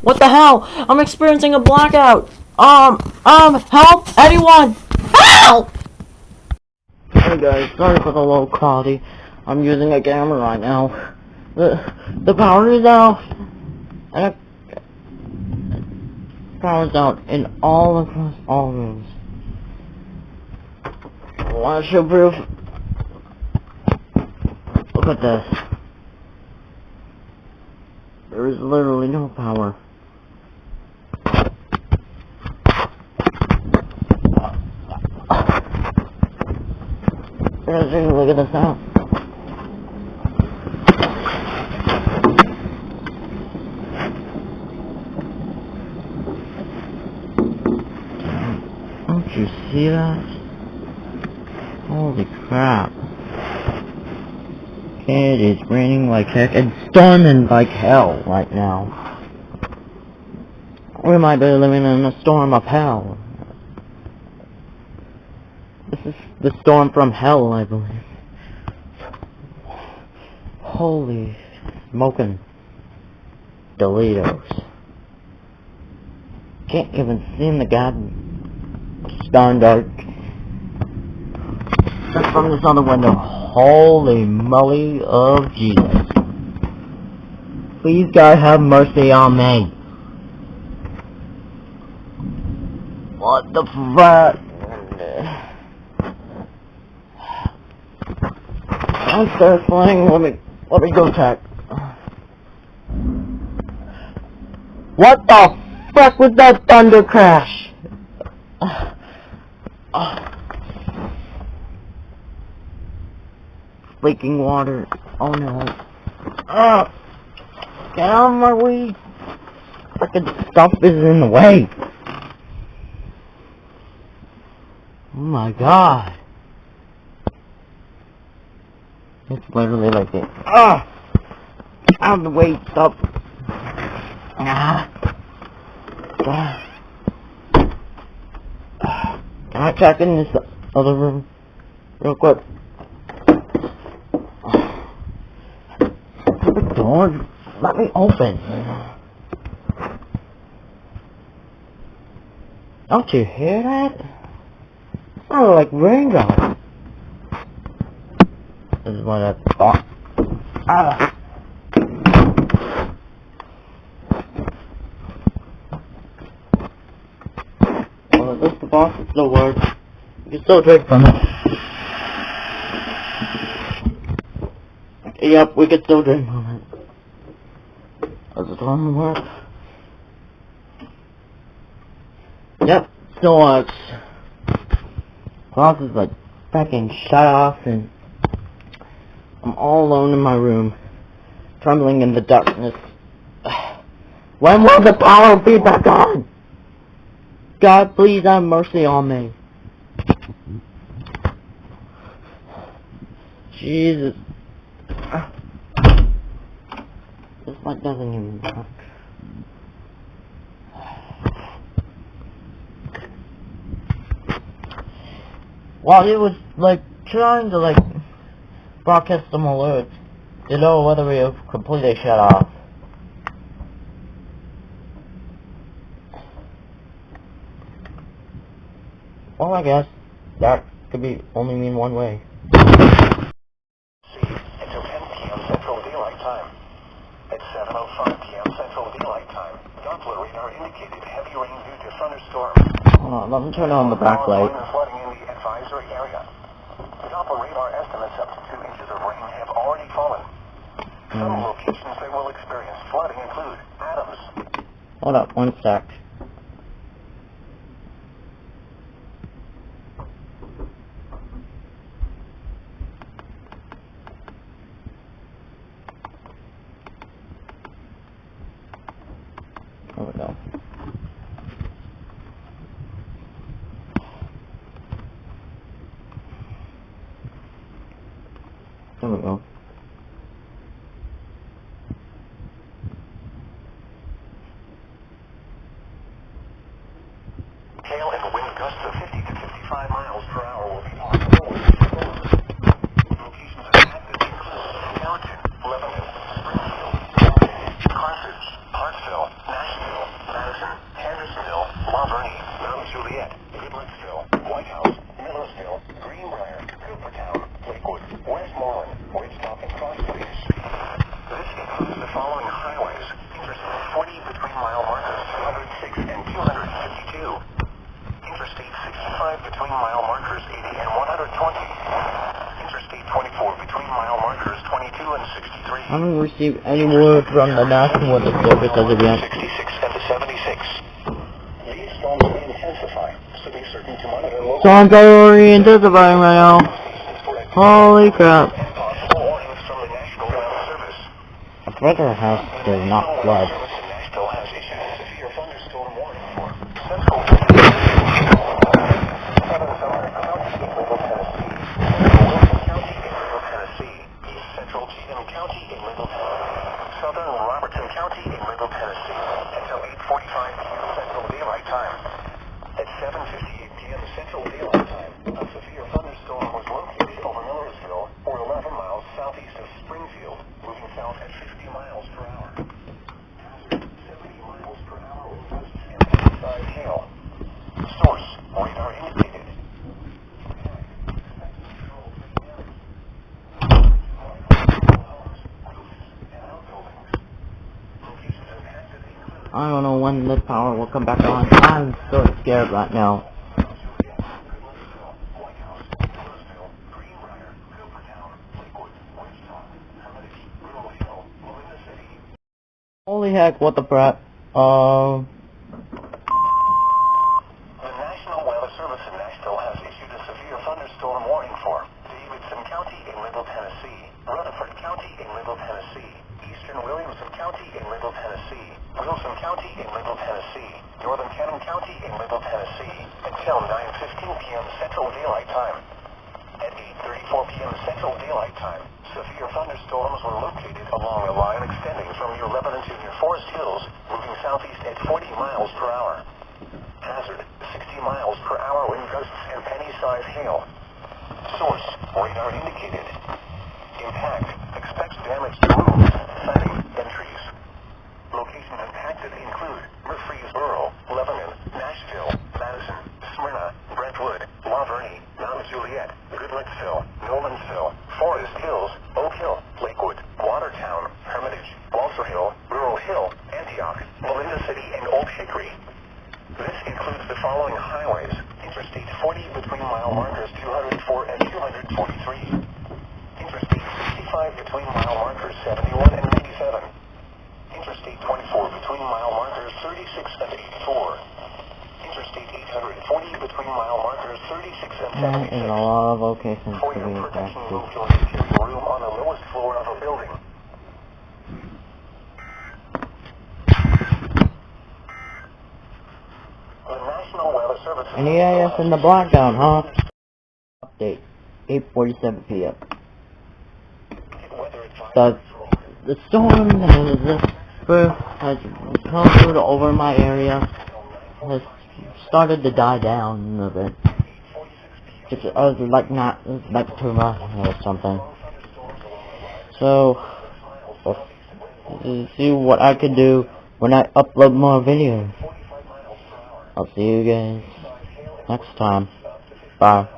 What the hell? I'm experiencing a blackout. Help! Anyone! Help! Hey guys, sorry for the low quality. I'm using a camera right now. The power is out. And power's out in all across all rooms. Want to show proof? Look at this. There is literally no power. Look at this now. Don't you see that? Holy crap. It is raining like heck and storming like hell right now. We might be living in a storm of hell. This is the storm from hell, I believe. Holy smoking Doritos. Can't even see in the goddamn darn dark. Just from this other window. Holy moly of Jesus. Please, God, have mercy on me. What the fuck? Downstairs flying. Let me go check. What the fuck was that thunder crash? Leaking water. Oh no. Get out of my way. Frickin' stuff is in the way. Oh my god. It's literally like this. Get out of the way, stuff. Can I check in this other room real quick? Door, let me open. Don't you hear that? It sounded like raindrops. This is what I thought. Well, at least the box is still works. You can still drink from it. Yep, we can still drink from it. Does it on work? Yep, still works. Glass is like fucking shut off and I'm all alone in my room, trembling in the darkness. When will the power be back on? God, please have mercy on me. Jesus. This light doesn't even work. Well, it was like trying to broadcast some alerts to know whether we have completely shut off. Well, I guess that could be only mean one way. Until 10 p.m. Central Daylight Time. At 7:05 p.m. Central Daylight Time, Doppler radar indicated heavy rain due to thunderstorm. Hold on, let me turn on the backlight. Flooding in the advisory area. Doppler radar estimates up to 2 inches of rain have already fallen. Some locations that will experience flooding include Adams. Hold up, one sec. There we go. There we go. Hail and wind gusts of 50 to 55 miles per hour will be possible with the storm. Locations affected include Elgin, Lebanon, Springfield, Carthage, Hartsville, Nashville, I haven't received any word from the National Weather Service as of yet. 66 and to 76. These storms will intensify, so be certain to monitor local Storms are already intensifying right now. Holy crap. and possible warnings from the National Weather Service. A further house does not flood. Service in Nashville has issued a severe thunderstorm warning for Central Southern Summer County in Middle Tennessee, Central Wilson County in Middle Tennessee, East Central Cheatham County in Middle Tennessee, Southern Robertson County in Middle Tennessee, until 8:45 p.m. Central Daylight Time. At 7:58 p.m. Central Daylight Time, a severe thunderstorm was located over Millersville, or 11 miles southeast of Springfield, moving south at 50 miles per hour. 70 miles per hour with gusts and heavy-sized hail. Source, radar indicated. I don't know when this power will come back on. I'm so scared right now. Holy heck, what the crap? The National Weather Service in Nashville has issued a severe thunderstorm warning for Davidson County in Middle Tennessee, Rutherford County in Middle Tennessee, Eastern Williamson County in Middle Tennessee, Wilson County in Middle Tennessee, Northern Cannon County in Middle Tennessee, until 9:15 p.m. Central Daylight Time. At 8:34 p.m. Central Daylight Time, severe thunderstorms were located along a line extending from near Lebanon to near Forest Hills, moving southeast at 40 miles per hour. Hazard, 60 miles per hour wind gusts and penny-sized hail. Source, radar indicated. Impact, expect damage to roofs, siding, and trees. Locations impacted include Murfreesboro, Lebanon, Nashville, Madison, Smyrna, Brentwood, La Vernie, Mount Juliet, Goodlettsville, Nolensville, Forest Hills, Oak Hill, Lakewood, Watertown, Hermitage, Walter Hill, Rural Hill, Antioch, Melinda City, and Old Hickory. This includes the following highways: Interstate 40 between mile markers 204 and 243. Interstate 65 between mile markers 71 and 97. Interstate 24 between mile markers 36 and 84. Interstate 840 between mile markers 36 and 76. In a lot of locations For to your be protection, exact. move to an interior room on the lowest floor of a building. The National Weather Service And EAS in the blackout, huh? Update, 8:47 p.m. The storm has come through over my area, has started to die down a bit. It's like not like too much or something. So, let's see what I can do when I upload more videos. I'll see you guys next time. Bye.